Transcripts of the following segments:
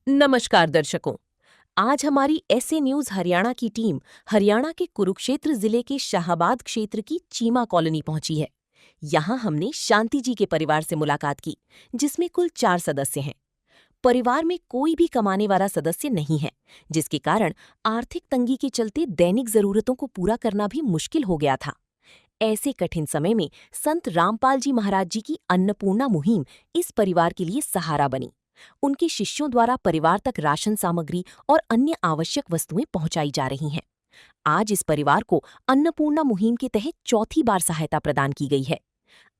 नमस्कार दर्शकों। आज हमारी ऐसे न्यूज हरियाणा की टीम हरियाणा के कुरुक्षेत्र जिले के शाहबाद क्षेत्र की चीमा कॉलोनी पहुंची है। यहां हमने शांति जी के परिवार से मुलाकात की, जिसमें कुल 4 सदस्य हैं। परिवार में कोई भी कमाने वाला सदस्य नहीं है, जिसके कारण आर्थिक तंगी के चलते दैनिक जरूरतों को पूरा करना भी मुश्किल हो गया था। ऐसे कठिन समय में संत रामपाल जी महाराज जी की अन्नपूर्णा मुहिम इस परिवार के लिए सहारा बनी। उनके शिष्यों द्वारा परिवार तक राशन सामग्री और अन्य आवश्यक वस्तुएं पहुंचाई जा रही हैं। आज इस परिवार को अन्नपूर्णा मुहिम के तहत चौथी बार सहायता प्रदान की गई है।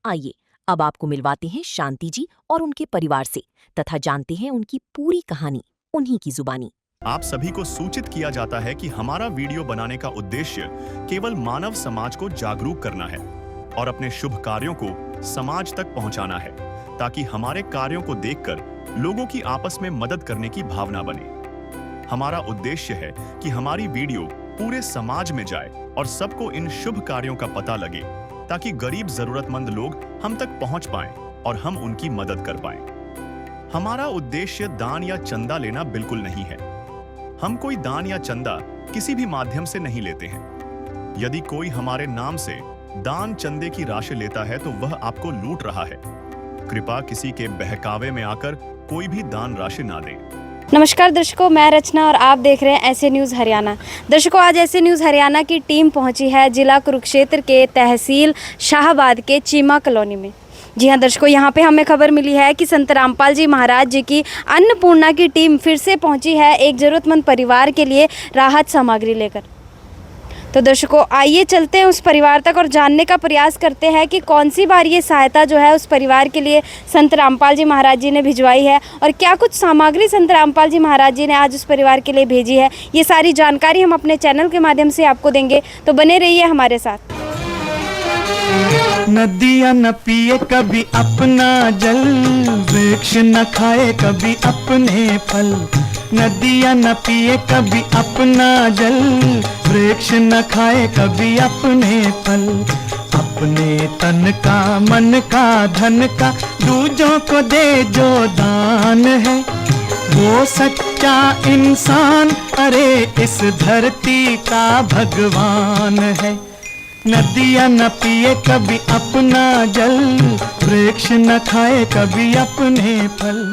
आइए अब आपको मिलवाते हैं शांति जी और उनके परिवार से तथा जानते हैं उनकी पूरी कहानी उन्हीं की जुबानी। आप सभी को सूचित किया जाता है कि हमारा वीडियो बनाने का उद्देश्य केवल मानव समाज को जागरूक करना है और अपने शुभ कार्यों को समाज तक पहुंचाना है, ताकि हमारे कार्यों को देखकर लोगों की आपस में मदद करने की भावना बने। हमारा उद्देश्य है कि हमारी वीडियो पूरे समाज में जाए और सबको इन शुभ कार्यों का पता लगे, ताकि गरीब जरूरतमंद लोग हम तक पहुंच पाएं और हम उनकी मदद कर पाएं। हमारा उद्देश्य दान या चंदा लेना बिल्कुल नहीं है। हम कोई दान या चंदा किसी भी माध्यम से नहीं लेते हैं। यदि कोई हमारे नाम से दान चंदे की राशि लेता है तो वह आपको लूट रहा है। कृपया किसी के बहकावे में आकर कोई भी दान राशि ना दें। नमस्कार दर्शकों, मैं रचना और आप देख रहे हैं ऐसे न्यूज़ हरियाणा। दर्शकों, आज ऐसे न्यूज़ हरियाणा की टीम पहुंची है जिला कुरुक्षेत्र के तहसील शाहबाद के चीमा कॉलोनी में। जी हाँ दर्शकों, यहाँ पे हमें खबर मिली है कि संत रामपाल जी महाराज जी की अन्नपूर्णा की टीम फिर से पहुंची है एक ज़रूरतमंद परिवार के लिए राहत सामग्री लेकर। तो दर्शकों, आइए चलते हैं उस परिवार तक और जानने का प्रयास करते हैं कि कौन सी बार ये सहायता जो है उस परिवार के लिए संत रामपाल जी महाराज जी ने भिजवाई है और क्या कुछ सामग्री संत रामपाल जी महाराज जी ने आज उस परिवार के लिए भेजी है। ये सारी जानकारी हम अपने चैनल के माध्यम से आपको देंगे, तो बने रहिए हमारे साथ। नदियाँ न पिए कभी अपना जल, वृक्ष न खाए कभी अपने फल। नदियाँ न पिए कभी अपना जल, वृक्ष न खाए कभी अपने फल। अपने तन का मन का धन का दूजों को दे जो दान है, वो सच्चा इंसान अरे इस धरती का भगवान है। नदियाँ न पिए कभी अपना जल, वृक्ष न खाए कभी अपने फल।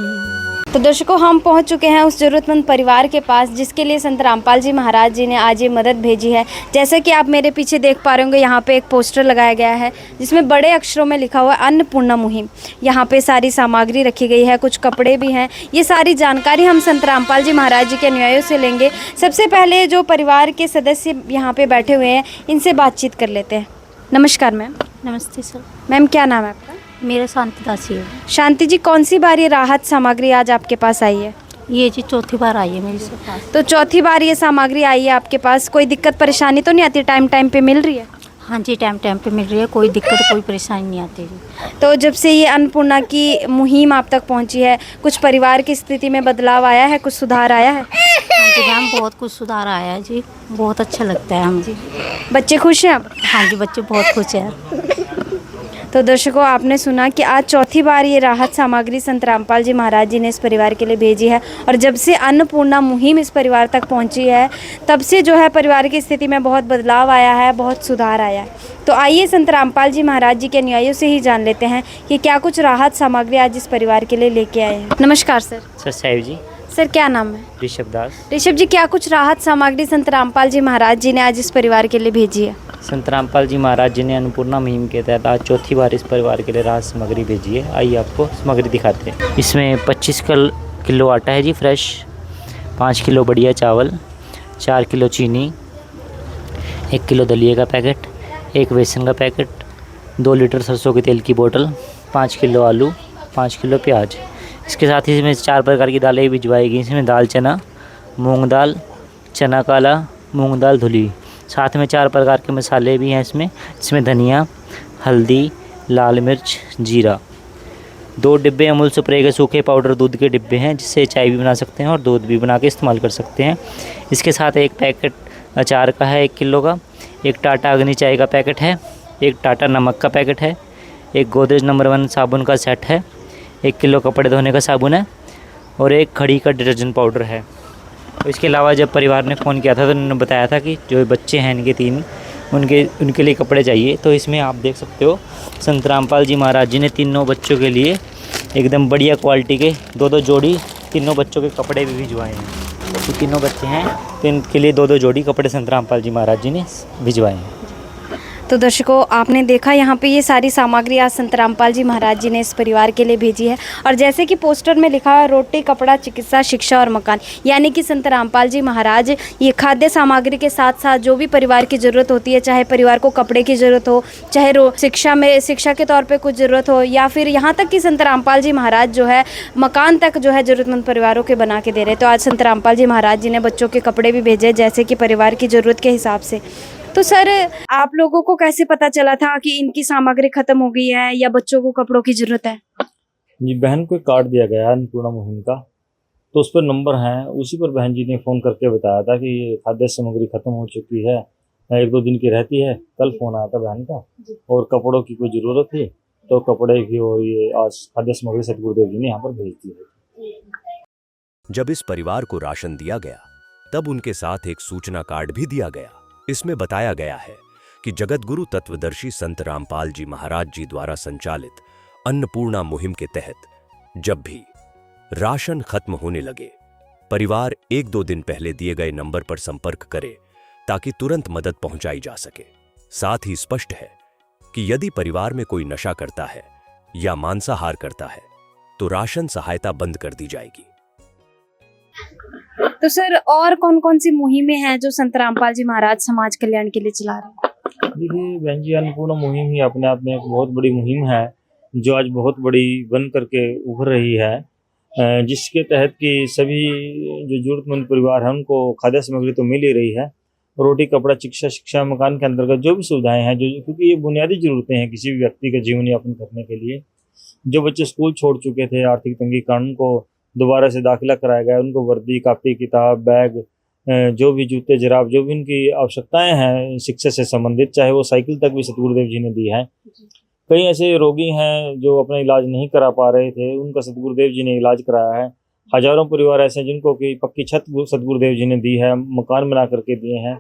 तो दर्शकों, हम पहुंच चुके हैं उस ज़रूरतमंद परिवार के पास जिसके लिए संत रामपाल जी महाराज जी ने आज ये मदद भेजी है। जैसे कि आप मेरे पीछे देख पा रहे होंगे, यहाँ पे एक पोस्टर लगाया गया है जिसमें बड़े अक्षरों में लिखा हुआ है अन्नपूर्णा मुहिम। यहाँ पे सारी सामग्री रखी गई है, कुछ कपड़े भी हैं। ये सारी जानकारी हम संत रामपाल जी महाराज जी के अनुयायियों से लेंगे। सबसे पहले जो परिवार के सदस्य यहाँ पे बैठे हुए हैं, इनसे बातचीत कर लेते हैं। नमस्कार मैम। नमस्ते सर। मैम, क्या नाम है आपका? मेरा शांति दासी है। शांति जी, कौन सी बार ये राहत सामग्री आज आपके पास आई है? ये जी चौथी बार आई है मेरे से पास। तो चौथी बार ये सामग्री आई है आपके पास, कोई दिक्कत परेशानी तो नहीं आती? टाइम टाइम पे मिल रही है? हाँ जी, टाइम टाइम पे मिल रही है, कोई दिक्कत कोई परेशानी नहीं आती जी। तो जब से ये अन्नपूर्णा की मुहिम आप तक पहुंची है, कुछ परिवार की स्थिति में बदलाव आया है, कुछ सुधार आया है? हाँ जी मैम, बहुत कुछ सुधार आया है जी, बहुत अच्छा लगता है हम जी। बच्चे खुश हैं अब? हाँ जी, बच्चे बहुत खुश हैं। तो दर्शकों, आपने सुना कि आज चौथी बार ये राहत सामग्री संत रामपाल जी महाराज जी ने इस परिवार के लिए भेजी है और जब से अन्नपूर्णा मुहिम इस परिवार तक पहुंची है, तब से जो है परिवार की स्थिति में बहुत बदलाव आया है, बहुत सुधार आया है। तो आइए संत रामपाल जी महाराज जी के अनुयायियों से ही जान लेते हैं कि क्या कुछ राहत सामग्री आज इस परिवार के लिए लेके आए हैं। नमस्कार सर। सर साहिब जी। सर, क्या नाम है? ऋषभ दास। ऋषभ जी, क्या कुछ राहत सामग्री संत रामपाल जी महाराज जी ने आज इस परिवार के लिए भेजी है? संत रामपाल जी महाराज जी ने अन्नपूर्णा मुहिम के तहत आज चौथी बार इस परिवार के लिए राहत सामग्री भेजी है। आइए आपको सामग्री दिखाते हैं। इसमें 25 किलो आटा है जी फ्रेश, 5 किलो बढ़िया चावल, 4 किलो चीनी, 1 किलो दलिए का पैकेट, 1 बेसन का पैकेट, 2 लीटर सरसों के तेल की बोतल, 5 किलो आलू, 5 किलो प्याज। इसके साथ ही इसमें 4 प्रकार की दालें भिजवाई गई। इसमें दाल चना, मूंग दाल, चना काला, मूंग दाल धुली। साथ में 4 प्रकार के मसाले भी हैं इसमें धनिया, हल्दी, लाल मिर्च, जीरा। 2 डिब्बे अमूल स्प्रे के सूखे पाउडर दूध के डिब्बे हैं, जिससे चाय भी बना सकते हैं और दूध भी बना के इस्तेमाल कर सकते हैं। इसके साथ 1 पैकेट अचार का है 1 किलो का, 1 टाटा अग्नि चाय का पैकेट है, 1 टाटा नमक का पैकेट है, 1 गोदरेज नंबर 1 साबुन का सेट है, 1 किलो कपड़े धोने का साबुन है और एक खड़ी का डिटर्जेंट पाउडर है। तो इसके अलावा जब परिवार ने फ़ोन किया था तो उन्होंने बताया था कि जो बच्चे हैं इनके 3 उनके लिए कपड़े चाहिए। तो इसमें आप देख सकते हो संत रामपाल जी महाराज जी ने तीनों बच्चों के लिए एकदम बढ़िया क्वालिटी के 2-2 जोड़ी तीनों बच्चों के कपड़े भी भिजवाए हैं। तो तीनों बच्चे हैं तो इनके लिए 2-2 जोड़ी कपड़े संत रामपाल जी महाराज जी ने भिजवाए हैं। तो दर्शकों आपने देखा यहाँ पे ये सारी सामग्री आज संत रामपाल जी महाराज जी ने इस परिवार के लिए भेजी है। और जैसे कि पोस्टर में लिखा है रोटी कपड़ा चिकित्सा शिक्षा और मकान, यानी कि संत रामपाल जी महाराज ये खाद्य सामग्री के साथ साथ जो भी परिवार की ज़रूरत होती है, चाहे परिवार को कपड़े की ज़रूरत हो, चाहे शिक्षा के तौर पर कुछ ज़रूरत हो, या फिर यहाँ तक कि संत रामपाल जी महाराज जो है मकान तक जो है ज़रूरतमंद परिवारों के बना के दे रहे। तो आज संत रामपाल जी महाराज जी ने बच्चों के कपड़े भी भेजे जैसे कि परिवार की ज़रूरत के हिसाब से। तो सर आप लोगों को कैसे पता चला था कि इनकी सामग्री खत्म हो गई है या बच्चों को कपड़ों की जरूरत है? जी, बहन को एक कार्ड दिया गया है अन्नपूर्णा मुहिम का, तो उस पर नंबर है, उसी पर बहन जी ने फ़ोन करके बताया था कि ये खाद्य सामग्री खत्म हो चुकी है, 1-2 दिन की रहती है। कल फ़ोन आया था बहन का और कपड़ों की कोई ज़रूरत थी, तो कपड़े भी और ये आज खाद्य सामग्री सतगुरुदेव जी ने यहाँ पर भेज दी है। जब इस परिवार को राशन दिया गया तब उनके साथ एक सूचना कार्ड भी दिया गया। इसमें बताया गया है कि जगतगुरु तत्वदर्शी संत रामपाल जी महाराज जी द्वारा संचालित अन्नपूर्णा मुहिम के तहत जब भी राशन खत्म होने लगे, परिवार 1-2 दिन पहले दिए गए नंबर पर संपर्क करे ताकि तुरंत मदद पहुंचाई जा सके। साथ ही स्पष्ट है कि यदि परिवार में कोई नशा करता है या मांसाहार करता है तो राशन सहायता बंद कर दी जाएगी। तो सर और कौन कौन सी मुहिमें हैं जो संत रामपाल जी महाराज समाज कल्याण के लिए चला रहे हैं? देखिए बहन जी, अन्नपूर्णा मुहिम ही अपने आप में एक बहुत बड़ी मुहिम है जो आज बहुत बड़ी बन करके उभर रही है, जिसके तहत कि सभी जो जरूरतमंद परिवार हैं उनको खाद्य सामग्री तो मिल ही रही है। रोटी कपड़ा चिकित्सा शिक्षा मकान के अंतर्गत जो भी सुविधाएं हैं, जो क्योंकि ये बुनियादी जरूरतें हैं किसी भी व्यक्ति का जीवन यापन करने के लिए। जो बच्चे स्कूल छोड़ चुके थे आर्थिक तंगी कारण, उनको दोबारा से दाखिला कराया गया, उनको वर्दी कापी किताब बैग जो भी जूते जराब जो भी उनकी आवश्यकताएं हैं शिक्षा से संबंधित, चाहे वो साइकिल तक भी सतगुरुदेव जी ने दी है। कई ऐसे रोगी हैं जो अपना इलाज नहीं करा पा रहे थे, उनका सतगुरुदेव जी ने इलाज कराया है। हजारों परिवार ऐसे हैं जिनको कि पक्की छत सतगुरुदेव जी ने दी है, मकान बना करके दिए हैं,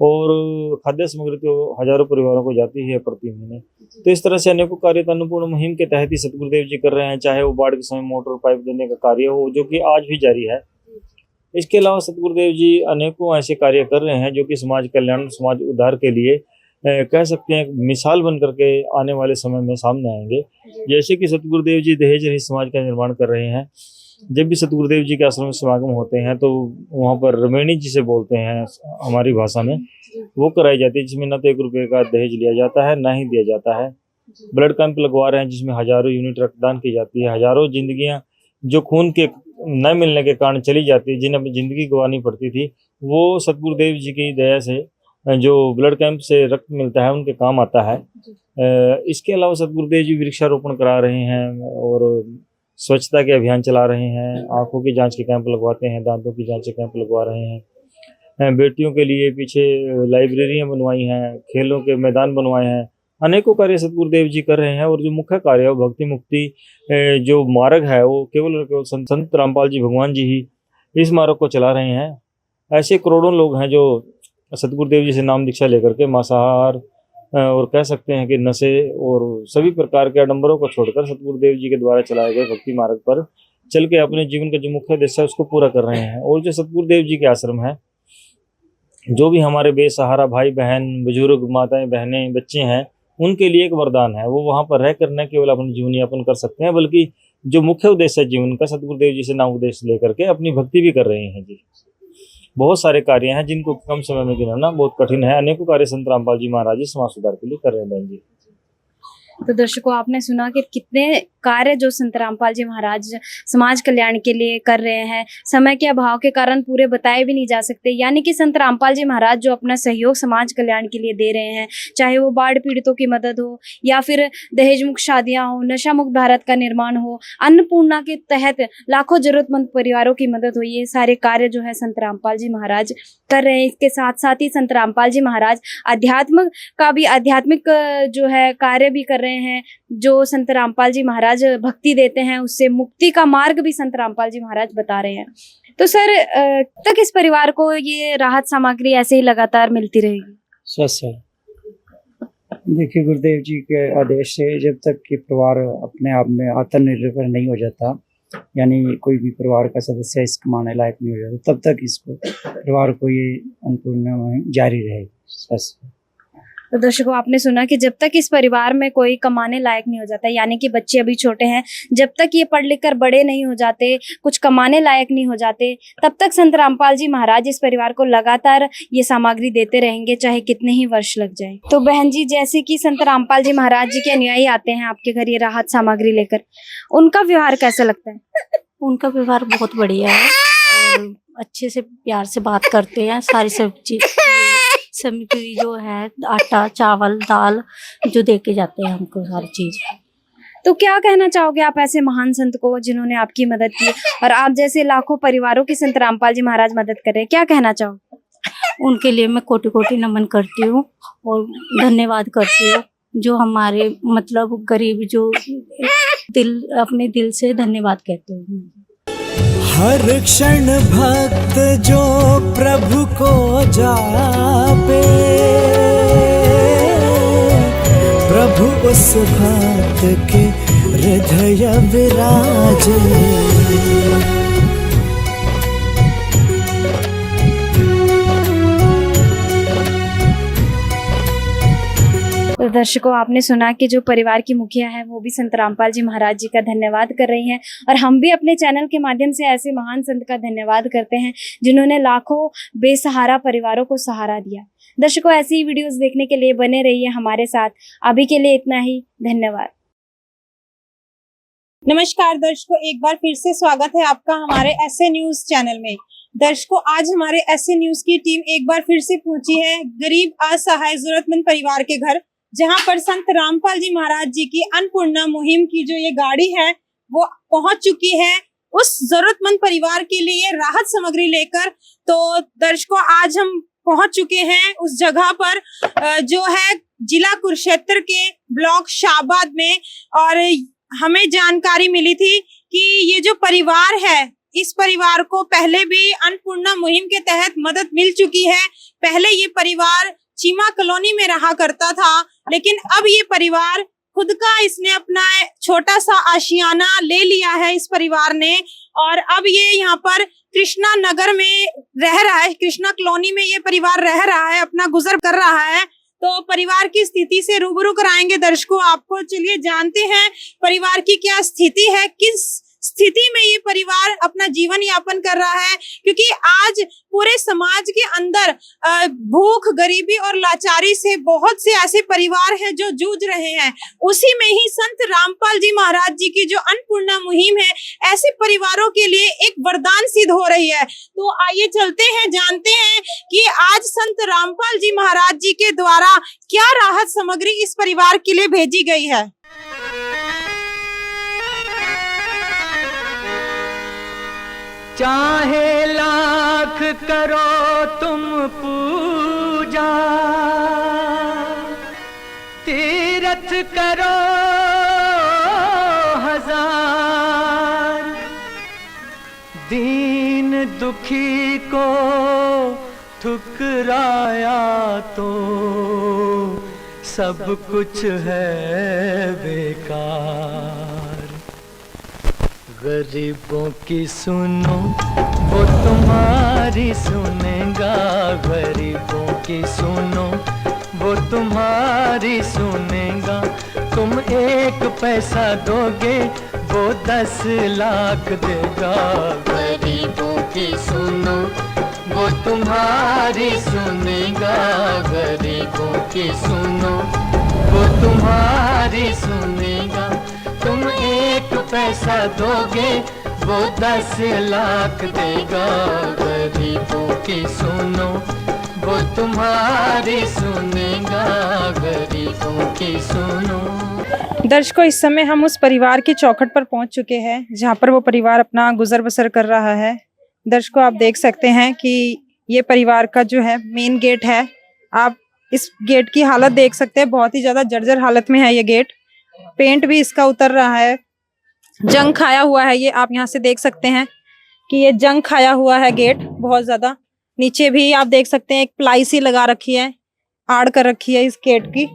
और खाद्य सामग्री तो हजारों परिवारों को जाती है प्रति महीने। तो इस तरह से अनेकों कार्य अन्नपूर्णा मुहिम के तहत ही सतगुरुदेव जी कर रहे हैं, चाहे वो बाढ़ के समय मोटर पाइप देने का कार्य हो जो कि आज भी जारी है। इसके अलावा सतगुरुदेव जी अनेकों ऐसे कार्य कर रहे हैं जो कि समाज कल्याण समाज उद्धार के लिए कह सकते हैं मिसाल बन करके आने वाले समय में सामने आएंगे। जैसे कि सतगुरुदेव जी दहेज रहित समाज का निर्माण कर रहे हैं। जब भी सतगुरुदेव जी के आश्रम में समागम होते हैं तो वहाँ पर रमेणी जिसे बोलते हैं हमारी भाषा में, वो कराई जाती है, जिसमें न तो 1 रुपये का दहेज लिया जाता है ना ही दिया जाता है। ब्लड कैंप लगवा रहे हैं जिसमें हजारों यूनिट रक्तदान की जाती है। हजारों जिंदगियां जो खून के न मिलने के कारण चली जाती है, जिन्हें जिंदगी गंवानी पड़ती थी, वो सतगुरुदेव जी की दया से जो ब्लड कैंप से रक्त मिलता है उनके काम आता है। इसके अलावा सतगुरुदेव जी वृक्षारोपण करा रहे हैं और स्वच्छता के अभियान चला रहे हैं। आंखों की जांच के कैंप लगवाते हैं, दांतों की जांच के कैंप लगवा रहे हैं। बेटियों के लिए पीछे लाइब्रेरियां बनवाई हैं, खेलों के मैदान बनवाए हैं। अनेकों कार्य सतगुरुदेव जी कर रहे हैं। और जो मुख्य कार्य है वो भक्ति मुक्ति जो मार्ग है वो केवल संत रामपाल जी भगवान जी ही इस मार्ग को चला रहे हैं। ऐसे करोड़ों लोग हैं जो सतगुरुदेव जी से नाम दीक्षा लेकर के मांसाहार और कह सकते हैं कि नशे और सभी प्रकार के आडंबरों को छोड़कर सतगुरुदेव जी के द्वारा चलाए गए भक्ति मार्ग पर चल के अपने जीवन का जो मुख्य उद्देश्य है उसको पूरा कर रहे हैं। और जो सतगुरुदेव जी के आश्रम है, जो भी हमारे बेसहारा भाई बहन बुजुर्ग माताएं बहनें बच्चे हैं, उनके लिए एक वरदान है। वो वहाँ पर रह कर न केवल अपना जीवन यापन कर सकते हैं बल्कि जो मुख्य उद्देश्य है जीवन का, सतगुरुदेव जी से नाम उद्देश्य लेकर के अपनी भक्ति भी कर रहे हैं जी। बहुत सारे कार्य हैं जिनको कम समय में गिनाना बहुत कठिन है। अनेकों कार्य संत रामपाल जी महाराज जी समाज सुधार के लिए कर रहे हैं बहन जी। तो दर्शकों आपने सुना कि कितने कार्य जो संत रामपाल जी महाराज समाज कल्याण के लिए कर रहे हैं। समय के अभाव के कारण पूरे बताए भी नहीं जा सकते, यानी कि संत रामपाल जी महाराज जो अपना सहयोग समाज कल्याण के लिए दे रहे हैं, चाहे वो बाढ़ पीड़ितों की मदद हो या फिर दहेज मुक्त शादियां हो, नशा मुक्त भारत का निर्माण हो, अन्नपूर्णा के तहत लाखों जरूरतमंद परिवारों की मदद हो, ये सारे कार्य जो है संत रामपाल जी महाराज कर रहे हैं। इसके साथ साथ ही संत रामपाल जी महाराज आध्यात्मिक जो है कार्य भी कर रहे हैं। रहे हैं, जो संत रामपाल जी महाराज भक्ति देते हैं उससे मुक्ति का मार्ग भी संत रामपाल जी महाराज बता रहे हैं। तो सर तक इस परिवार को ये राहत सामग्री ऐसे ही लगातार मिलती रहेगी? सर देखिए, गुरुदेव जी के आदेश से जब तक कि परिवार अपने आप में आत्मनिर्भर नहीं हो जाता, यानी कोई भी परिवार का सदस्य इस कमाने लायक नहीं हो जाता, तब तक इसको परिवार को ये अन्नपूर्णा जारी रहेगी। सर तो दर्शकों, आपने सुना कि जब तक इस परिवार में कोई कमाने लायक नहीं हो जाता, यानी कि बच्चे अभी छोटे हैं, जब तक ये पढ़ लिख कर बड़े नहीं हो जाते, कुछ कमाने लायक नहीं हो जाते, तब तक संत रामपाल जी महाराज इस परिवार को लगातार ये सामग्री देते रहेंगे, चाहे कितने ही वर्ष लग जाए। तो बहन जी, जैसे कि संत रामपाल जी महाराज जी के अनुयायी आते हैं आपके घर ये राहत सामग्री लेकर, उनका व्यवहार कैसा लगता है? उनका व्यवहार बहुत बढ़िया है और अच्छे से प्यार से बात करते हैं। सारी सब्जी सामग्री जो है, आटा, चावल, दाल जो दे के जाते हैं हमको सारी चीज। तो क्या कहना चाहोगे आप ऐसे महान संत को जिन्होंने आपकी मदद की, और आप जैसे लाखों परिवारों की संत रामपाल जी महाराज मदद कर रहे हैं, क्या कहना चाहोगे? उनके लिए मैं कोटि कोटि नमन करती हूँ और धन्यवाद करती हूँ, जो हमारे मतलब गरीब जो अपने दिल से धन्यवाद कहते हैं। हर क्षण भक्त जो प्रभु को जापे, प्रभु उस भक्त के हृदय विराजे। तो दर्शकों, आपने सुना कि जो परिवार की मुखिया है वो भी संत रामपाल जी महाराज जी का धन्यवाद कर रही हैं, और हम भी अपने चैनल के माध्यम से ऐसे महान संत का धन्यवाद करते हैं जिन्होंने लाखों बेसहारा परिवारों को सहारा दिया। दर्शकों, ऐसी ही वीडियोस देखने के लिए बने रहिए हमारे साथ। अभी के लिए इतना ही, धन्यवाद। नमस्कार दर्शकों, एक बार फिर से स्वागत है आपका हमारे ऐसे न्यूज चैनल में। दर्शकों, आज हमारे ऐसे न्यूज की टीम एक बार फिर से पहुंची है गरीब, असहाय, जरूरतमंद परिवार के घर, जहां पर संत रामपाल जी महाराज जी की अन्नपूर्णा मुहिम की जो ये गाड़ी है वो पहुंच चुकी है उस जरूरतमंद परिवार के लिए राहत सामग्री लेकर। तो दर्शकों, आज हम पहुंच चुके हैं उस जगह पर जो है जिला कुरुक्षेत्र के ब्लॉक शाहबाद में, और हमें जानकारी मिली थी कि ये जो परिवार है, इस परिवार को पहले भी अन्नपूर्णा मुहिम के तहत मदद मिल चुकी है। पहले ये परिवार चीमा कॉलोनी में रहा करता था, लेकिन अब ये परिवार खुद का इसने अपना छोटा सा आशियाना ले लिया है इस परिवार ने, और अब ये यहाँ पर कृष्णा नगर में रह रहा है, कृष्णा कॉलोनी में ये परिवार रह रहा है, अपना गुजर कर रहा है। तो परिवार की स्थिति से रूबरू कराएंगे दर्शकों आपको। चलिए जानते हैं परिवार की क्या स्थिति है, किस स्थिति में ये परिवार अपना जीवन यापन कर रहा है, क्योंकि आज पूरे समाज के अंदर भूख, गरीबी और लाचारी से बहुत से ऐसे परिवार हैं जो जूझ रहे हैं। उसी में ही संत रामपाल जी महाराज जी की जो अन्नपूर्णा मुहिम है, ऐसे परिवारों के लिए एक वरदान सिद्ध हो रही है। तो आइए चलते हैं, जानते हैं कि आज संत रामपाल जी महाराज जी के द्वारा क्या राहत सामग्री इस परिवार के लिए भेजी गई है। चाहे लाख करो तुम पूजा, तीरथ करो हजार, दीन दुखी को ठुकराया तो सब कुछ है बेकार। गरीबों की सुनो वो तुम्हारी सुनेगा, गरीबों की सुनो वो तुम्हारी सुनेगा। तुम 1 पैसा दोगे वो 10 लाख देगा। गरीबों की सुनो वो तुम्हारी सुनेगा, गरीबों की सुनो वो तुम्हारी सुनेगा। तुम 1 पैसा दोगे वो 10 लाख देगा। गरीबों की सुनो वो तुम्हारी सुनेगा, गरीबों की सुनो। दर्शकों, इस समय हम उस परिवार की चौखट पर पहुंच चुके हैं जहां पर वो परिवार अपना गुजर बसर कर रहा है। दर्शकों, आप देख सकते हैं कि ये परिवार का जो है मेन गेट है। आप इस गेट की हालत देख सकते हैं, बहुत ही ज्यादा जर्जर हालत में है ये गेट। पेंट भी इसका उतर रहा है, जंग खाया हुआ है। ये आप यहाँ से देख सकते हैं कि ये जंग खाया हुआ है गेट बहुत ज्यादा। नीचे भी आप देख सकते हैं एक प्लाई सी लगा रखी है, आड़ कर रखी है इस गेट की।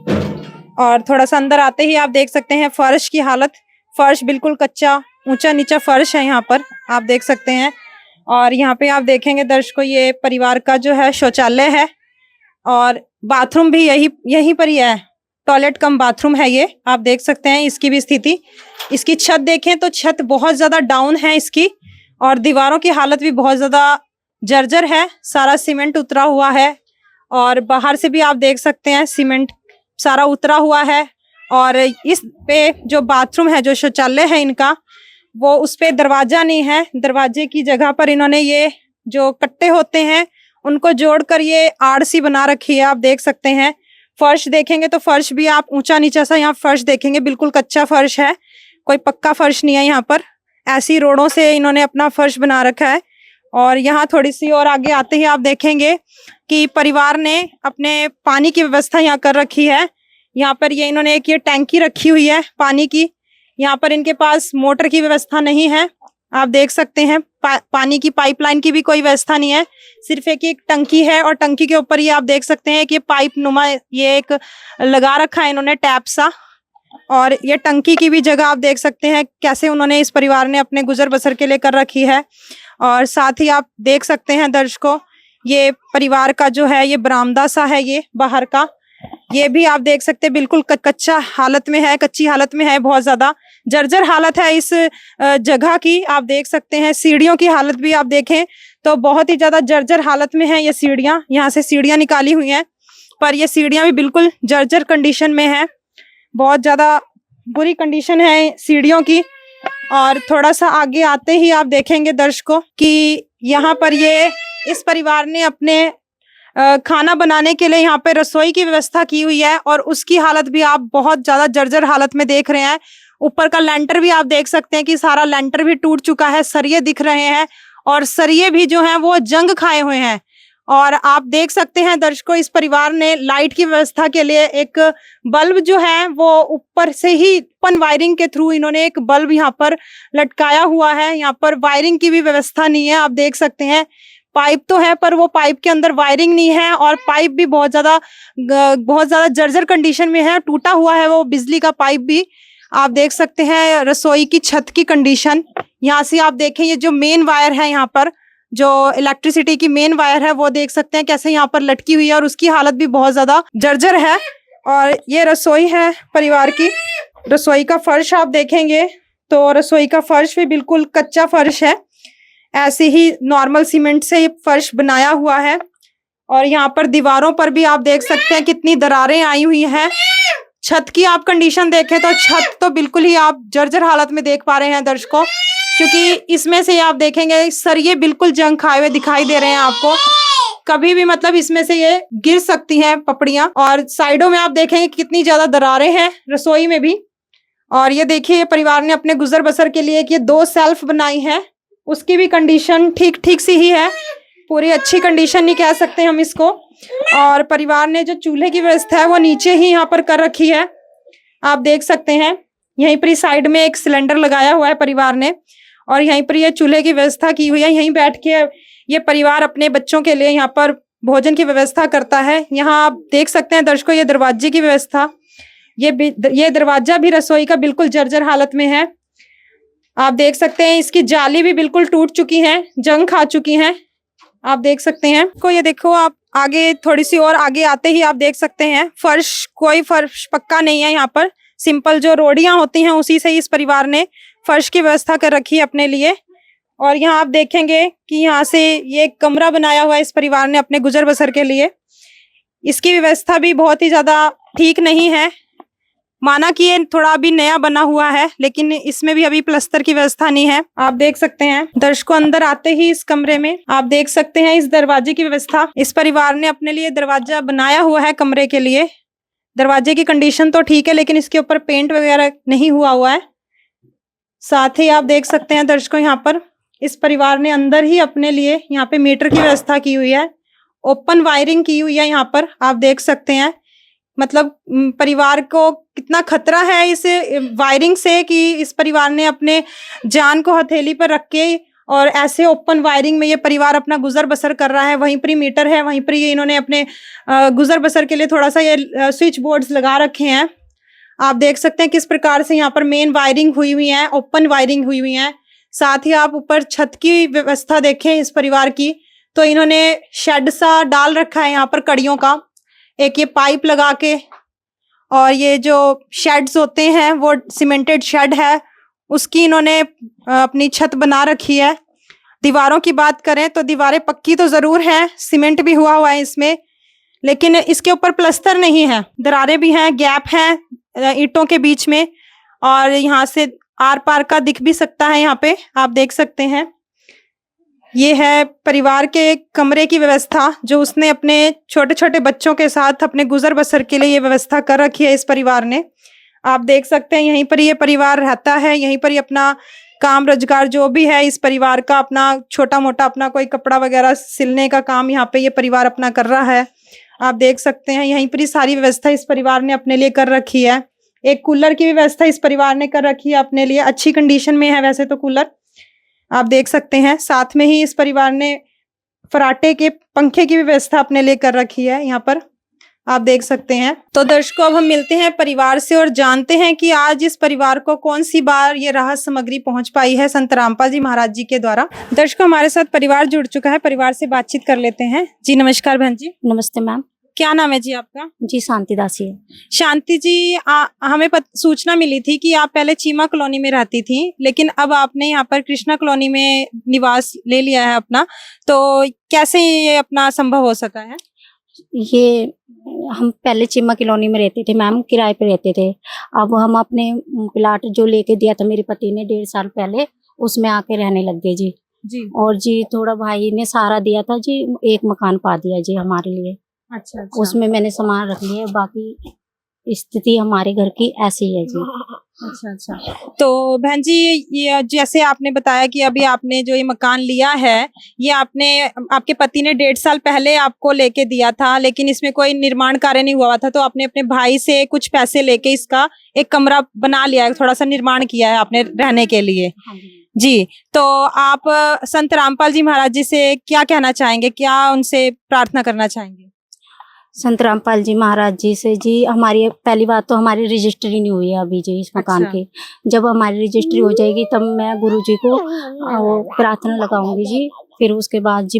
और थोड़ा सा अंदर आते ही आप देख सकते हैं फर्श की हालत, फर्श बिल्कुल कच्चा ऊंचा नीचा फर्श है यहाँ पर आप देख सकते हैं। और यहाँ पे आप देखेंगे दर्शकों, ये परिवार का जो है शौचालय है और बाथरूम भी यहीं पर ही है, टॉयलेट कम बाथरूम है ये, आप देख सकते हैं इसकी भी स्थिति। इसकी छत देखें तो छत बहुत ज्यादा डाउन है इसकी, और दीवारों की हालत भी बहुत ज्यादा जर्जर है, सारा सीमेंट उतरा हुआ है। और बाहर से भी आप देख सकते हैं सीमेंट सारा उतरा हुआ है। और इस पे जो बाथरूम है, जो शौचालय है इनका, वो उस पे दरवाजा नहीं है, दरवाजे की जगह पर इन्होंने ये जो कट्टे होते हैं उनको जोड़कर ये आड़ सी बना रखी है, आप देख सकते हैं। फर्श देखेंगे तो फर्श भी आप ऊंचा नीचा सा यहाँ फर्श देखेंगे, बिल्कुल कच्चा फर्श है, कोई पक्का फर्श नहीं है यहाँ पर। ऐसी रोडों से इन्होंने अपना फर्श बना रखा है। और यहाँ थोड़ी सी और आगे आते ही आप देखेंगे कि परिवार ने अपने पानी की व्यवस्था यहाँ कर रखी है। यहाँ पर ये इन्होंने एक ये टैंकी रखी हुई है पानी की। यहाँ पर इनके पास मोटर की व्यवस्था नहीं है, आप देख सकते हैं। पानी की पाइपलाइन की भी कोई व्यवस्था नहीं है, सिर्फ एक टंकी है। और टंकी के ऊपर ये आप देख सकते हैं कि पाइप नुमा ये एक लगा रखा है इन्होंने टैप सा। और ये टंकी की भी जगह आप देख सकते हैं कैसे उन्होंने इस परिवार ने अपने गुजर बसर के लिए कर रखी है। और साथ ही आप देख सकते हैं दर्शकों, ये परिवार का जो है ये बरामदा सा है, ये बाहर का, ये भी आप देख सकते हैं बिल्कुल कच्चा हालत में है, कच्ची हालत में है, बहुत ज्यादा जर्जर हालत है इस जगह की। आप देख सकते हैं सीढ़ियों की हालत भी आप देखें तो बहुत ही ज्यादा जर्जर हालत में है ये सीढ़ियां। यहाँ से सीढ़ियां निकाली हुई हैं, पर ये सीढ़ियां भी बिल्कुल जर्जर कंडीशन में है, बहुत ज्यादा बुरी कंडीशन है सीढ़ियों की। और थोड़ा सा आगे आते ही आप देखेंगे दर्शकों कि यहाँ पर ये इस परिवार ने अपने खाना बनाने के लिए यहाँ पे रसोई की व्यवस्था की हुई है, और उसकी हालत भी आप बहुत ज्यादा जर्जर हालत में देख रहे हैं। ऊपर का लेंटर भी आप देख सकते हैं कि सारा लेंटर भी टूट चुका है, सरिये दिख रहे हैं, और सरिये भी जो हैं वो जंग खाए हुए हैं। और आप देख सकते हैं दर्शकों, इस परिवार ने लाइट की व्यवस्था के लिए एक बल्ब जो है वो ऊपर से ही ओपन वायरिंग के थ्रू इन्होंने एक बल्ब यहाँ पर लटकाया हुआ है। यहाँ पर वायरिंग की भी व्यवस्था नहीं है, आप देख सकते हैं। पाइप तो है पर वो पाइप के अंदर वायरिंग नहीं है, और पाइप भी बहुत ज्यादा जर्जर कंडीशन में है, टूटा हुआ है वो बिजली का पाइप भी। आप देख सकते हैं रसोई की छत की कंडीशन। यहाँ से आप देखें ये जो मेन वायर है, यहाँ पर जो इलेक्ट्रिसिटी की मेन वायर है वो देख सकते हैं कैसे यहाँ पर लटकी हुई है, और उसकी हालत भी बहुत ज्यादा जर्जर है। और ये रसोई है परिवार की। रसोई का फर्श आप देखेंगे तो रसोई का फर्श भी बिल्कुल कच्चा फर्श है, ऐसे ही नॉर्मल सीमेंट से ये फर्श बनाया हुआ है। और यहाँ पर दीवारों पर भी आप देख सकते हैं कितनी दरारें आई हुई हैं। छत की आप कंडीशन देखें तो छत तो बिल्कुल ही आप जर्जर हालत में देख पा रहे हैं दर्शकों, क्योंकि इसमें से आप देखेंगे सरिये बिल्कुल जंग खाए हुए दिखाई दे रहे हैं आपको, कभी भी मतलब इसमें से ये गिर सकती हैं पपड़ियां। और साइडों में आप देखेंगे कितनी ज्यादा दरारें हैं रसोई में भी। और ये देखिए ये परिवार ने अपने गुजर बसर के लिए ये 2 सेल्फ बनाई है, उसकी भी कंडीशन ठीक सी ही है, पूरी अच्छी कंडीशन नहीं कह सकते हम इसको। और परिवार ने जो चूल्हे की व्यवस्था है वो नीचे ही यहाँ पर कर रखी है, आप देख सकते हैं। यहीं पर साइड में एक सिलेंडर लगाया हुआ है परिवार ने, और यहीं पर ये चूल्हे की व्यवस्था की हुई है। यहीं बैठ के ये परिवार अपने बच्चों के लिए यहाँ पर भोजन की व्यवस्था करता है। यहाँ आप देख सकते हैं दर्शकों ये दरवाजे की व्यवस्था, ये दरवाजा भी रसोई का बिल्कुल जर्जर हालत में है, आप देख सकते हैं। इसकी जाली भी बिल्कुल टूट चुकी है, जंग खा चुकी हैं, आप देख सकते हैं। को ये देखो आप आगे थोड़ी सी और आगे आते ही आप देख सकते हैं कोई फर्श पक्का नहीं है यहाँ पर, सिंपल जो रोडियां होती हैं उसी से इस परिवार ने फर्श की व्यवस्था कर रखी है अपने लिए। और यहाँ आप देखेंगे कि यहाँ से ये कमरा बनाया हुआ है इस परिवार ने अपने गुजर बसर के लिए। इसकी व्यवस्था भी बहुत ही ज्यादा ठीक नहीं है, माना कि ये थोड़ा अभी नया बना हुआ है, लेकिन इसमें भी अभी प्लस्तर की व्यवस्था नहीं है, आप देख सकते हैं। दर्शकों अंदर आते ही इस कमरे में आप देख सकते हैं इस दरवाजे की व्यवस्था, इस परिवार ने अपने लिए दरवाजा बनाया हुआ है कमरे के लिए। दरवाजे की कंडीशन तो ठीक है, लेकिन इसके ऊपर पेंट वगैरह नहीं हुआ है। साथ ही आप देख सकते हैं दर्शकों यहाँ पर इस परिवार ने अंदर ही अपने लिए यहाँ पे मीटर की व्यवस्था की हुई है, ओपन वायरिंग की हुई है यहाँ पर, आप देख सकते हैं। मतलब परिवार को कितना खतरा है इस वायरिंग से कि इस परिवार ने अपने जान को हथेली पर रख के और ऐसे ओपन वायरिंग में ये परिवार अपना गुजर बसर कर रहा है। वहीं पर ही मीटर है, वहीं पर ये इन्होंने अपने गुजर बसर के लिए थोड़ा सा ये स्विच बोर्ड्स लगा रखे हैं। आप देख सकते हैं किस प्रकार से यहाँ पर मेन वायरिंग हुई हुई है, ओपन वायरिंग हुई हुई है। साथ ही आप ऊपर छत की व्यवस्था देखें इस परिवार की, तो इन्होंने शेड सा डाल रखा है यहाँ पर कड़ियों का, एक ये पाइप लगा के, और ये जो शेड्स होते हैं वो सीमेंटेड शेड है, उसकी इन्होंने अपनी छत बना रखी है। दीवारों की बात करें तो दीवारें पक्की तो जरूर हैं, सीमेंट भी हुआ है इसमें, लेकिन इसके ऊपर प्लास्टर नहीं है, दरारें भी हैं, गैप हैं ईंटों के बीच में, और यहाँ से आर पार का दिख भी सकता है। यहाँ पे आप देख सकते हैं ये है परिवार के कमरे की व्यवस्था, जो उसने अपने छोटे छोटे बच्चों के साथ अपने गुजर बसर के लिए ये व्यवस्था कर रखी है इस परिवार ने। आप देख सकते हैं यहीं पर ये परिवार रहता है, यहीं पर ही अपना काम रोजगार जो भी है इस परिवार का, अपना छोटा मोटा अपना कोई कपड़ा वगैरह सिलने का काम यहाँ पे ये परिवार अपना कर रहा है। आप देख सकते हैं यहीं पर ही सारी व्यवस्था इस परिवार ने अपने लिए कर रखी है। एक कूलर की भी व्यवस्था इस परिवार ने कर रखी है अपने लिए, अच्छी कंडीशन में है वैसे तो कूलर, आप देख सकते हैं। साथ में ही इस परिवार ने फराटे के पंखे की भी व्यवस्था अपने लिए कर रखी है, यहाँ पर आप देख सकते हैं। तो दर्शकों अब हम मिलते हैं परिवार से और जानते हैं कि आज इस परिवार को कौन सी बार ये राहत सामग्री पहुंच पाई है संत रामपाल जी महाराज जी के द्वारा। दर्शकों हमारे साथ परिवार जुड़ चुका है, परिवार से बातचीत कर लेते हैं। जी नमस्कार बहन जी। नमस्ते मैम। क्या नाम है जी आपका? जी शांति दासी है। शांति जी, हमें सूचना मिली थी कि आप पहले चीमा कॉलोनी में रहती थी, लेकिन अब आपने यहाँ पर कृष्णा कॉलोनी में निवास ले लिया है अपना, तो कैसे ये अपना संभव हो सका है? ये हम पहले चीमा कॉलोनी में रहते थे मैम, किराए पे रहते थे। अब हम अपने प्लाट जो लेके दिया था मेरे पति ने 1.5 साल पहले, उसमें आके रहने लग गए जी। जी। और जी थोड़ा भाई ने सहारा दिया था जी, एक मकान पा दिया जी हमारे लिए। अच्छा। उसमें मैंने सामान रख लिया, बाकी स्थिति हमारे घर की ऐसी है जी। अच्छा। तो बहन जी, ये जैसे आपने बताया कि अभी आपने जो ये मकान लिया है, ये आपके पति ने 1.5 साल पहले आपको लेके दिया था, लेकिन इसमें कोई निर्माण कार्य नहीं हुआ था, तो आपने अपने भाई से कुछ पैसे लेके इसका एक कमरा बना लिया है, थोड़ा सा निर्माण किया है आपने रहने के लिए। जी, तो आप संत रामपाल जी महाराज जी से क्या कहना चाहेंगे, क्या उनसे प्रार्थना करना चाहेंगे? संत रामपाल जी महाराज जी से जी, हमारी पहली बात तो हमारी रजिस्ट्री नहीं हुई है अभी जी इस मकान की। जब हमारी रजिस्ट्री हो जाएगी तब मैं गुरु जी को प्रार्थना लगाऊंगी जी, फिर उसके बाद जी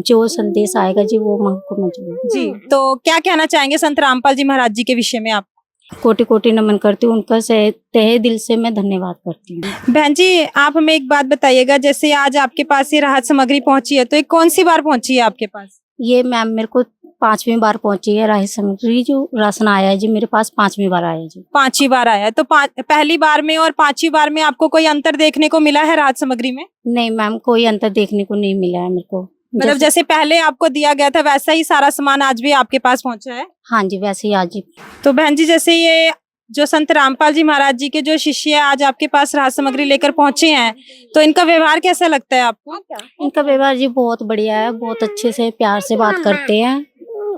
जो संदेश आएगा जी वो हमको मंजूर जी। तो क्या कहना चाहेंगे संत रामपाल जी महाराज जी के विषय में आप? कोटि कोटि नमन करती हूँ, उनका तहे दिल से मैं धन्यवाद करती हूँ। बहन जी, आप हमें एक बात बताइएगा, जैसे आज आपके पास ये राहत सामग्री पहुंची है, तो ये कौन सी बार पहुंची है आपके पास? ये मैम मेरे को 5वीं बार पहुंची है राहत सामग्री, जो राशन आया है जी मेरे पास 5वीं बार आया जी। 5वीं बार आया, तो पहली बार में और 5वीं बार में आपको कोई अंतर देखने को मिला है राहत सामग्री में? नहीं मैम, कोई अंतर देखने को नहीं मिला है मेरे को। मतलब जैसे पहले आपको दिया गया था वैसा ही सारा सामान आज भी आपके पास पहुंचा है? हाँ जी, वैसे ही आज जी। तो बहन जी, जैसे ये जो संत रामपाल जी महाराज जी के जो शिष्य आज आपके पास राहत सामग्री लेकर पहुंचे हैं, तो इनका व्यवहार कैसा लगता है आपको? इनका व्यवहार जी बहुत बढ़िया है, बहुत अच्छे से प्यार से बात करते हैं,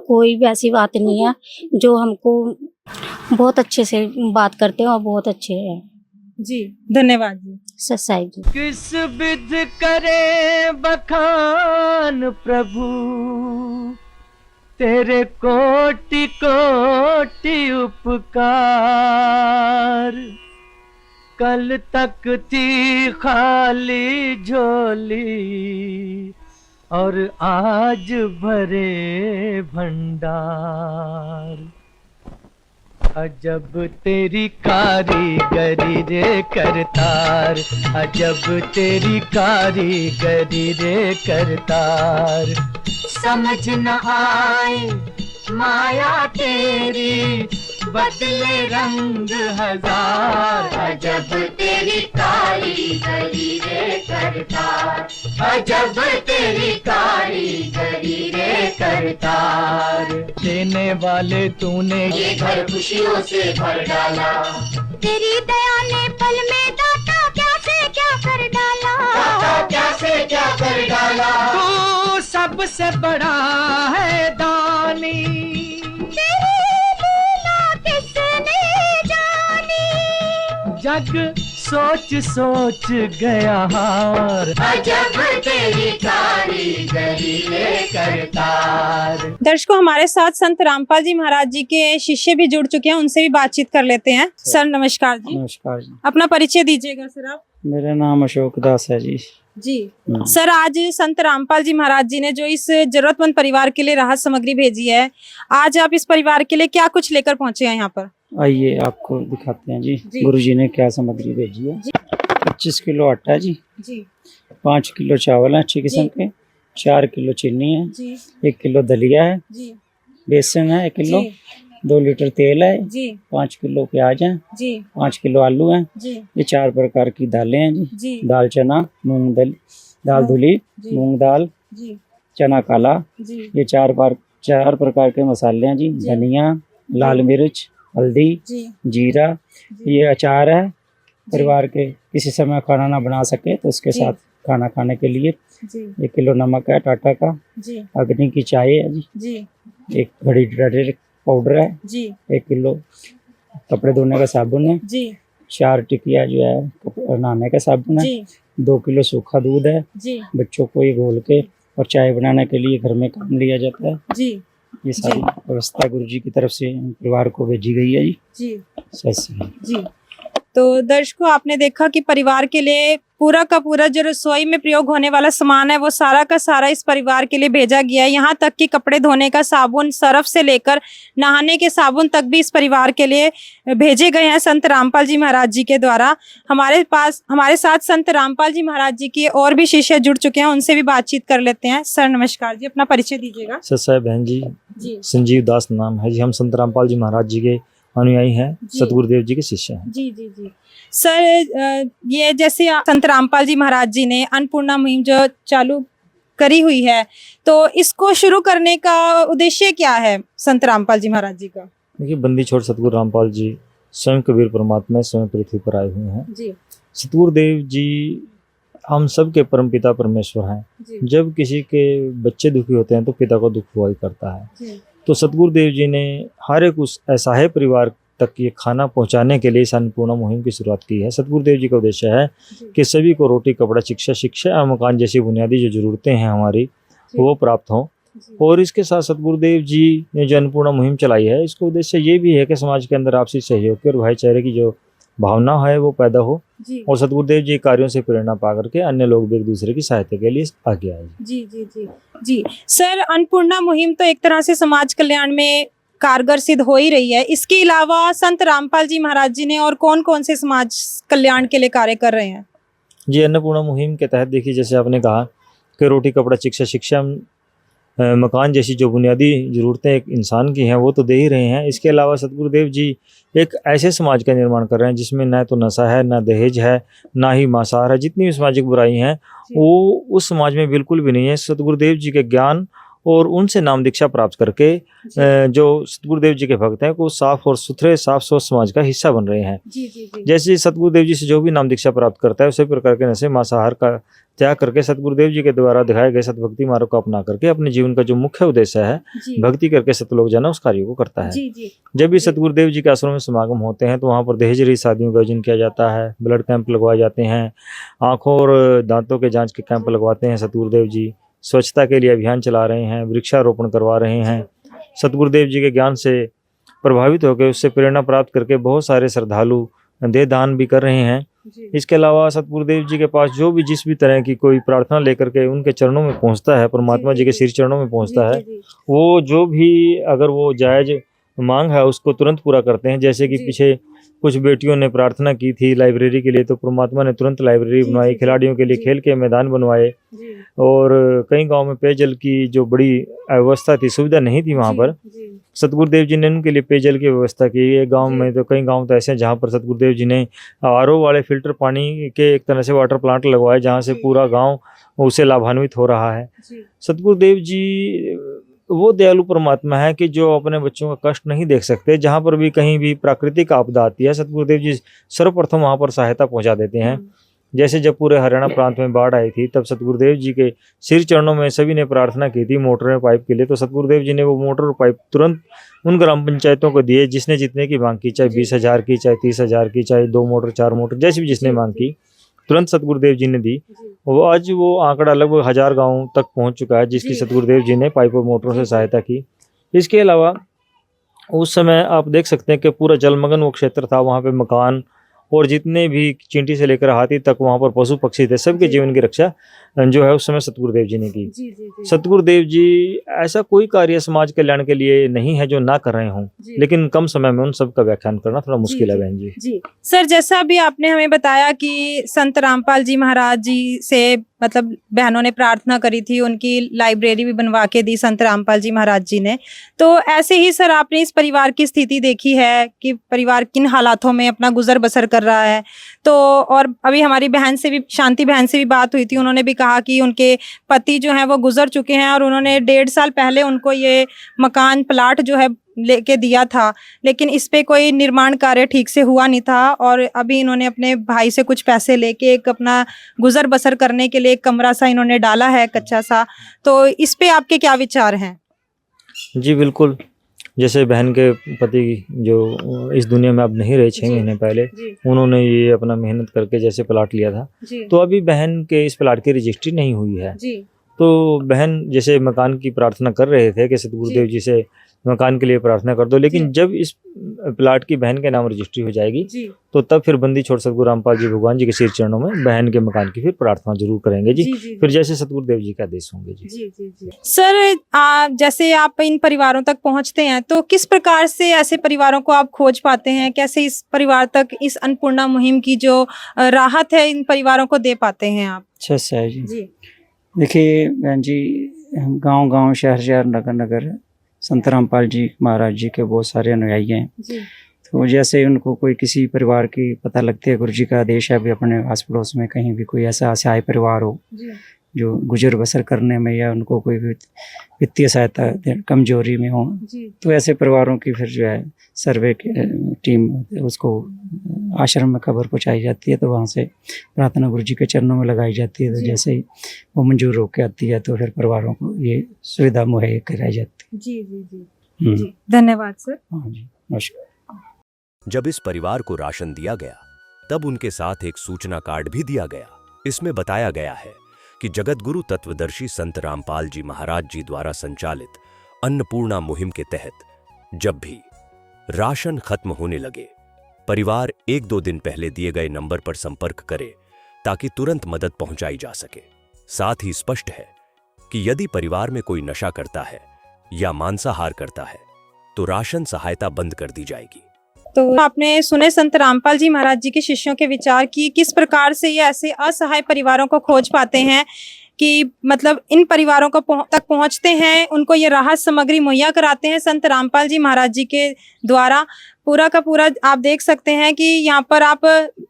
कोई वैसी बात नहीं है, जो हमको बहुत अच्छे से बात करते हैं और बहुत अच्छे हैं जी। धन्यवाद जी। सच्चाई जी। किस विध करे बखान प्रभु, तेरे कोटि कोटि उपकार। कल तक थी खाली झोली और आज भरे भंडार। अजब तेरी कारीगरी रे करतार, अजब तेरी कारीगरी रे करतार। समझ न आए माया तेरी, बदले रंग हजार। अजब तेरी कारीगरी रे करतार, अजब तेरी कारीगरी रे करतार। देने वाले तूने ये घर खुशियों से भर डाला, तेरी दया ने पल में दाता क्या से क्या कर डाला, दाता क्या से क्या कर डाला। तू सबसे बड़ा है दानी, तेरे लिए जग सोच सोच गया हार, अजब तेरी कारीगरी है करतार। दर्शकों, हमारे साथ संत रामपाल जी महाराज जी के शिष्य भी जुड़ चुके हैं, उनसे भी बातचीत कर लेते हैं। सर नमस्कार जी। नमस्कार जी, अपना परिचय दीजिएगा सर आप। मेरा नाम अशोक दास है जी। जी सर, आज संत रामपाल जी महाराज जी ने जो इस जरूरतमंद परिवार के लिए राहत सामग्री भेजी है, आज आप इस परिवार के लिए क्या कुछ लेकर पहुंचे हैं यहाँ पर? आइए आपको दिखाते हैं जी, जी। गुरु जी ने क्या सामग्री भेजी है। 25 किलो आटा जी, 5 किलो चावल है अच्छी किस्म के, 4 किलो चीनी है, 1 किलो दलिया है, बेसन है 1 किलो, 2 लीटर तेल है, 5 किलो प्याज है, 5 किलो आलू है, ये 4 प्रकार की दालें हैं जी, दाल चना, मूंग दाल धुली, मूंग दाल, चना काला, ये 4 प्रकार के मसाले हैं जी, धनिया, लाल मिर्च, हल्दी, जीरा, ये अचार है परिवार के किसी समय खाना ना बना सके तो उसके साथ खाना खाने के लिए। 1 किलो नमक है टाटा का, अग्नि की चाय है जी, 1 घड़ी डिटर्जेंट पाउडर है, 1 किलो कपड़े धोने का साबुन है, 4 टिकिया जो है नहाने का साबुन है, 2 किलो सूखा दूध है, बच्चों को ये घोल के और चाय बनाने के लिए घर में काम लिया जाता है। ये सारी व्यवस्था गुरु जी की तरफ से परिवार को भेजी गई है जी। तो दर्शकों, आपने देखा कि परिवार के लिए पूरा का पूरा जो रसोई में प्रयोग होने वाला सामान है वो सारा का सारा इस परिवार के लिए भेजा गया है। यहाँ तक कि कपड़े धोने का साबुन, सर्फ से लेकर नहाने के साबुन तक भी इस परिवार के लिए भेजे गए हैं संत रामपाल जी महाराज जी के द्वारा। हमारे साथ संत रामपाल जी महाराज जी के और भी शिष्य जुड़ चुके हैं, उनसे भी बातचीत कर लेते हैं। सर नमस्कार जी, अपना परिचय दीजिएगा। सर बहन जी, संजीव दास नाम है जी, हम संत रामपाल जी महाराज जी के अनुयायी हैं, सतगुरुदेव जी के शिष्य हैं। जी सर, ये जैसे संत रामपाल जी महाराज जी ने अन्नपूर्णा मुहिम जो चालू करी हुई है, तो इसको शुरू करने का उद्देश्य क्या है संत रामपाल जी महाराज जी का? देखिए, बंदी छोड़ सतगुरु रामपाल जी स्वयं कबीर परमात्मा स्वयं पृथ्वी पर आए हुए हैं। सतगुरुदेव जी हम सब के परमपिता परमेश्वर हैं। जब किसी के बच्चे दुखी होते हैं तो पिता को दुख हुआ ही करता है। तो सतगुरुदेव जी ने हर एक उस असहाय परिवार तक ये खाना पहुंचाने के लिए इस अन्नपूर्णा मुहिम की शुरुआत की है। सतगुरुदेव जी का उद्देश्य है कि सभी को रोटी, कपड़ा, शिक्षा और मकान जैसी बुनियादी जो जरूरतें हैं हमारी वो प्राप्त हों। और इसके साथ सतगुरुदेव जी ने जो अन्नपूर्णा मुहिम चलाई है, इसका उद्देश्य ये भी है कि समाज के अंदर आपसी सहयोग की और भाईचारे की जो भावना है वो पैदा हो, और सतगुरुदेव जी कार्यों से प्रेरणा पा करके अन्य लोग भी एक दूसरे की सहायता के लिए आगे आए। जी सर, अन्नपूर्णा मुहिम तो एक तरह से समाज कल्याण में कारगर सिद्ध हो ही रही है। इसके अलावा संत रामपाल जी महाराज जी ने और कौन कौन से समाज कल्याण के लिए कार्य कर रहे हैं? जी, अन्नपूर्णा मुहिम के तहत देखिए, जैसे आपने कहा कि रोटी, कपड़ा, शिक्षा, मकान जैसी जो बुनियादी ज़रूरतें एक इंसान की हैं वो तो दे ही रहे हैं। इसके अलावा सतगुरुदेव जी एक ऐसे समाज का निर्माण कर रहे हैं जिसमें न तो नशा है, ना दहेज है, ना ही मांसाहार है। जितनी भी सामाजिक बुराई हैं वो उस समाज में बिल्कुल भी नहीं है। सतगुरुदेव जी के ज्ञान और उनसे नाम दीक्षा प्राप्त करके जो सतगुरुदेव जी के भक्त हैं वो साफ और सुथरे, साफ स्वच्छ समाज का हिस्सा बन रहे हैं। जैसे सतगुरुदेव जी से जो भी नाम दीक्षा प्राप्त करता है उसी प्रकार के नशे, मांसाहार का त्याग करके सतगुरुदेव जी के द्वारा दिखाए गए सतभक्ति मार्ग को अपना करके अपने जीवन का जो मुख्य उद्देश्य है भक्ति करके सतलोक जाना, उस कार्य को करता है। जब भी सतगुरुदेव जी के आश्रम में समागम होते हैं तो वहाँ पर दहेज रहित शादियों का आयोजन किया जाता है, ब्लड कैंप लगवाए जाते हैं, आँखों और दांतों के जाँच के कैंप लगवाते हैं। सतगुरुदेव जी स्वच्छता के लिए अभियान चला रहे हैं, वृक्षारोपण करवा रहे हैं। सतगुरुदेव जी के ज्ञान से प्रभावित होकर उससे प्रेरणा प्राप्त करके बहुत सारे श्रद्धालु देह दान भी कर रहे हैं। इसके अलावा सतगुरुदेव जी के पास जो भी जिस भी तरह की कोई प्रार्थना लेकर के उनके चरणों में पहुंचता है, परमात्मा जी के सिर चरणों में पहुंचता है, वो जो भी अगर वो जायज मांग है उसको तुरंत पूरा करते हैं। जैसे कि पीछे कुछ बेटियों ने प्रार्थना की थी लाइब्रेरी के लिए, तो परमात्मा ने तुरंत लाइब्रेरी बनवाई, खिलाड़ियों के लिए खेल के मैदान बनवाए, और कई गांव में पेयजल की जो बड़ी अव्यवस्था थी, सुविधा नहीं थी वहां पर, सतगुरुदेव जी ने उनके लिए पेयजल की व्यवस्था की। एक गांव में तो कई गांव तो ऐसे हैं जहां पर सतगुरुदेव जी ने आरओ वाले फिल्टर पानी के एक तरह से वाटर प्लांट लगवाए, जहां से पूरा गाँव उससे लाभान्वित हो रहा है। सतगुरुदेव जी वो दयालु परमात्मा है कि जो अपने बच्चों का कष्ट नहीं देख सकते। जहाँ पर भी कहीं भी प्राकृतिक आपदा आती है, सतगुरुदेव जी सर्वप्रथम वहाँ पर सहायता पहुँचा देते हैं। जैसे जब पूरे हरियाणा प्रांत में बाढ़ आई थी, तब सतगुरुदेव जी के सिर चरणों में सभी ने प्रार्थना की थी मोटर और पाइप के लिए। तो सतगुरुदेव जी ने वो मोटर और पाइप तुरंत उन ग्राम पंचायतों को दिए जिसने जितने की मांग की, चाहे 20,000 की, चाहे 30,000 की, चाहे 2 मोटर 4 मोटर, जैसी भी जिसने मांग की, तुरंत सतगुरुदेव जी ने दी। वो आज वो आंकड़ा लगभग 1000 गाँव तक पहुँच चुका है जिसकी सतगुरुदेव जी ने पाइप और मोटरों से सहायता की। इसके अलावा उस समय आप देख सकते हैं कि पूरा जलमग्न वो क्षेत्र था, वहाँ पे मकान और जितने भी चींटी से लेकर हाथी तक वहाँ पर पशु पक्षी थे, सबके जीवन की रक्षा जो है उस समय सतगुरुदेव जी ने की। सतगुरुदेव जी ऐसा कोई कार्य समाज कल्याण के लिए नहीं है जो ना कर रहे हों, लेकिन कम समय में उन सब का व्याख्यान करना थोड़ा मुश्किल है बहन जी। जी सर, जैसा अभी आपने हमें बताया कि संत रामपाल जी महाराज जी से मतलब बहनों ने प्रार्थना करी थी, उनकी लाइब्रेरी भी बनवा के दी संत रामपाल जी महाराज जी ने। तो ऐसे ही सर आपने इस परिवार की स्थिति देखी है कि परिवार किन हालातों में अपना गुजर बसर कर रहा है। तो और अभी हमारी बहन से भी, शांति बहन से भी बात हुई थी, उन्होंने भी कहा कि उनके पति जो हैं वो गुजर चुके हैं और उन्होंने 1.5 साल पहले उनको ये मकान प्लाट जो है लेके दिया था, लेकिन इस पे कोई निर्माण कार्य ठीक से हुआ नहीं था और अभी इन्होंने अपने भाई से कुछ पैसे लेके एक अपना गुजर बसर करने के लिए एक कमरा सा इन्होंने डाला है, कच्चा सा। तो इस पे आपके क्या विचार हैं? जी बिल्कुल, जैसे बहन के पति जो इस दुनिया में अब नहीं रहे 6 महीने पहले, उन्होंने ये अपना मेहनत करके जैसे प्लाट लिया था, तो अभी बहन के इस प्लाट की रजिस्ट्री नहीं हुई है। तो बहन जैसे मकान की प्रार्थना कर रहे थे कि सतगुरुदेव जी से मकान के लिए प्रार्थना कर दो, लेकिन जब इस प्लाट की बहन के नाम रजिस्ट्री हो जाएगी तो तब फिर बंदी छोड़ सतगुरु रामपाल जी भगवान जी के सिर चरणों में बहन के मकान की फिर प्रार्थना जरूर करेंगे जी। फिर जैसे सतगुरुदेव जी का आदेश होंगे जी। सर जैसे आप इन परिवारों तक पहुंचते हैं तो किस प्रकार से ऐसे परिवारों को आप खोज पाते हैं, कैसे इस परिवार तक इस अन्नपूर्णा मुहिम की जो राहत है इन परिवारों को दे पाते हैं आप? अच्छा है जी। देखिए बहन जी, गांव-गांव, शहर-शहर, नगर-नगर संत रामपाल जी महाराज जी के बहुत सारे अनुयायी हैं। तो जैसे उनको कोई किसी परिवार की पता लगती है, गुरु जी का आदेश है भी अपने आस पड़ोस में कहीं भी कोई ऐसा असहाय परिवार हो जो गुजर बसर करने में या उनको कोई भी वित्तीय सहायता कमजोरी में हो, तो ऐसे परिवारों की फिर जो है सर्वे की टीम उसको आश्रम में खबर पहुंचाई जाती है। तो वहाँ से प्रार्थना गुरु जी के चरणों में लगाई जाती है। तो जैसे ही वो मंजूर होकर आती है तो फिर परिवारों को ये सुविधा मुहैया कराई जाती है। जी, धन्यवाद सर। हाँ जी, नमस्कार। जब इस परिवार को राशन दिया गया तब उनके साथ एक सूचना कार्ड भी दिया गया। इसमें बताया गया है कि जगत गुरु तत्वदर्शी संत रामपाल जी महाराज जी द्वारा संचालित अन्नपूर्णा मुहिम के तहत जब भी राशन खत्म होने लगे, परिवार 1-2 दिन पहले दिए गए नंबर पर संपर्क करे ताकि तुरंत मदद पहुंचाई जा सके। साथ ही स्पष्ट है कि यदि परिवार में कोई नशा करता है या मांसाहार करता है तो राशन सहायता बंद कर दी जाएगी। तो आपने सुने संत रामपाल जी महाराज जी के शिष्यों के विचार कि किस प्रकार से ये ऐसे असहाय परिवारों को खोज पाते हैं, कि मतलब इन परिवारों को तक पहुंचते हैं, उनको ये राहत सामग्री मुहैया कराते हैं संत रामपाल जी महाराज जी के द्वारा। पूरा का पूरा आप देख सकते हैं कि यहाँ पर आप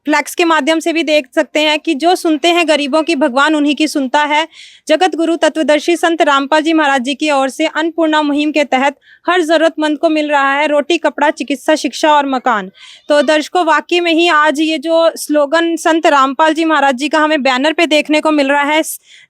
फ्लैक्स के माध्यम से भी देख सकते हैं कि जो सुनते हैं गरीबों की, भगवान उन्हीं की सुनता है। जगत गुरु तत्वदर्शी संत रामपाल जी महाराज जी की ओर से अन्नपूर्णा मुहिम के तहत हर जरूरतमंद को मिल रहा है रोटी, कपड़ा, चिकित्सा, शिक्षा और मकान। तो दर्शकों, वाकई में ही आज ये जो स्लोगन संत रामपाल जी महाराज जी का हमें बैनर पे देखने को मिल रहा है,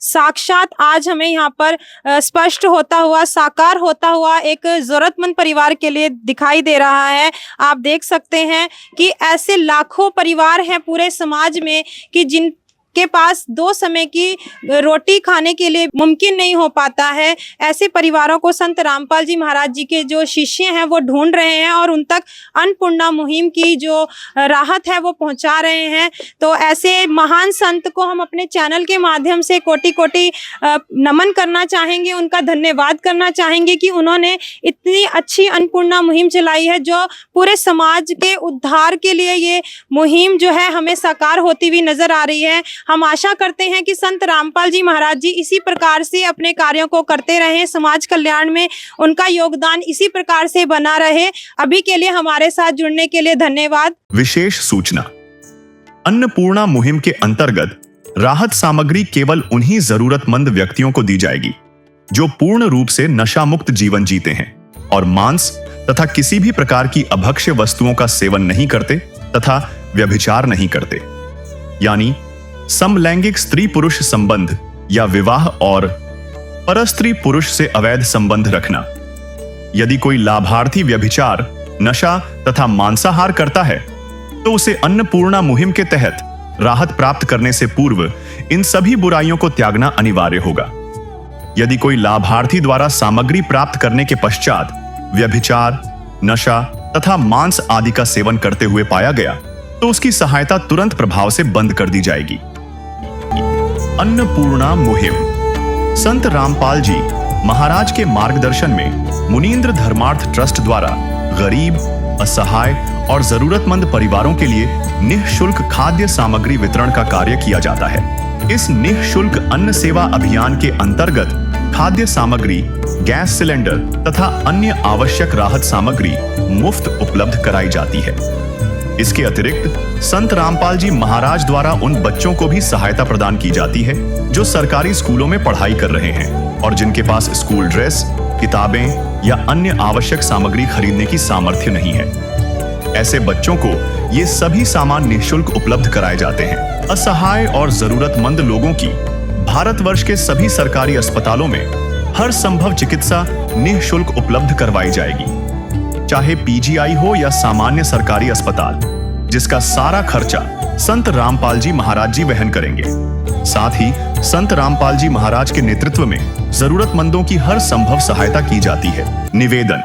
साक्षात आज हमें यहाँ पर स्पष्ट होता हुआ, साकार होता हुआ एक जरूरतमंद परिवार के लिए दिखाई दे रहा है। आप देख सकते हैं कि ऐसे लाखों परिवार हैं पूरे समाज में कि जिन के पास 2 समय की रोटी खाने के लिए मुमकिन नहीं हो पाता है। ऐसे परिवारों को संत रामपाल जी महाराज जी के जो शिष्य हैं वो ढूंढ रहे हैं और उन तक अन्नपूर्णा मुहिम की जो राहत है वो पहुंचा रहे हैं। तो ऐसे महान संत को हम अपने चैनल के माध्यम से कोटि-कोटि नमन करना चाहेंगे, उनका धन्यवाद करना चाहेंगे कि उन्होंने इतनी अच्छी अन्नपूर्णा मुहिम चलाई है जो पूरे समाज के उद्धार के लिए ये मुहिम जो है हमें साकार होती हुई नजर आ रही है। हम आशा करते हैं कि संत रामपाल जी महाराज जी इसी प्रकार से अपने कार्यों को करते रहें, समाज कल्याण में उनका योगदान इसी प्रकार से बना रहे। अभी के लिए हमारे साथ जुड़ने के लिए धन्यवाद। विशेष सूचना, अन्नपूर्णा मुहिम के अंतर्गत राहत सामग्री केवल उन्हीं जरूरतमंद व्यक्तियों को दी जाएगी जो पूर्ण रूप से नशा मुक्त जीवन जीते हैं और मांस तथा किसी भी प्रकार की अभक्ष्य वस्तुओं का सेवन नहीं करते तथा व्यभिचार नहीं करते। यानी समलैंगिक स्त्री पुरुष संबंध या विवाह और परस्त्री पुरुष से अवैध संबंध रखना। यदि कोई लाभार्थी व्यभिचार, नशा तथा मांसाहार करता है तो उसे अन्नपूर्णा मुहिम के तहत राहत प्राप्त करने से पूर्व इन सभी बुराइयों को त्यागना अनिवार्य होगा। यदि कोई लाभार्थी द्वारा सामग्री प्राप्त करने के पश्चात व्यभिचार, नशा तथा मांस आदि का सेवन करते हुए पाया गया तो उसकी सहायता तुरंत प्रभाव से बंद कर दी जाएगी। अन्नपूर्णा मुहिम। संत रामपाल जी महाराज के मार्गदर्शन में मुनींद्र धर्मार्थ ट्रस्ट द्वारा गरीब, असहाय और जरूरतमंद परिवारों के लिए निःशुल्क खाद्य सामग्री वितरण का कार्य किया जाता है। इस निःशुल्क अन्न सेवा अभियान के अंतर्गत खाद्य सामग्री, गैस सिलेंडर तथा अन्य आवश्यक राहत सामग्री मुफ्त उपलब्ध कराई जाती है। इसके अतिरिक्त संत रामपाल जी महाराज द्वारा उन बच्चों को भी सहायता प्रदान की जाती है जो सरकारी स्कूलों में पढ़ाई कर रहे हैं और जिनके पास स्कूल ड्रेस, किताबें या अन्य आवश्यक सामग्री खरीदने की सामर्थ्य नहीं है। ऐसे बच्चों को ये सभी सामान निःशुल्क उपलब्ध कराए जाते हैं। असहाय और जरूरतमंद लोगों की भारतवर्ष के सभी सरकारी अस्पतालों में हर संभव चिकित्सा निःशुल्क उपलब्ध करवाई जाएगी, चाहे पीजीआई हो या सामान्य सरकारी अस्पताल, जिसका सारा खर्चा संत रामपाल जी महाराज जी वहन करेंगे। साथ ही संत रामपाल जी महाराज के नेतृत्व में जरूरतमंदों की हर संभव सहायता की जाती है। निवेदन।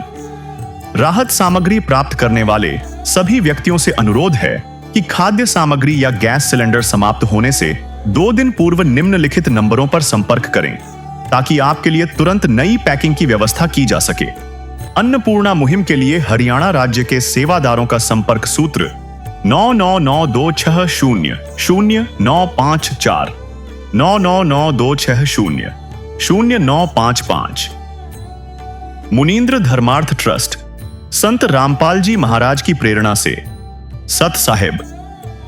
राहत सामग्री प्राप्त करने वाले सभी व्यक्तियों से अनुरोध है कि खाद्य सामग्री या गैस सिलेंडर समाप्त होने से 2 दिन पूर्व निम्नलिखित नंबरों पर संपर्क करें ताकि आपके लिए तुरंत नई पैकिंग की व्यवस्था की जा सके। अन्नपूर्णा मुहिम के लिए हरियाणा राज्य के सेवादारों का संपर्क सूत्र 9992600954 9992600955। मुनींद्र धर्मार्थ ट्रस्ट संत रामपाल जी महाराज की प्रेरणा से सत साहिब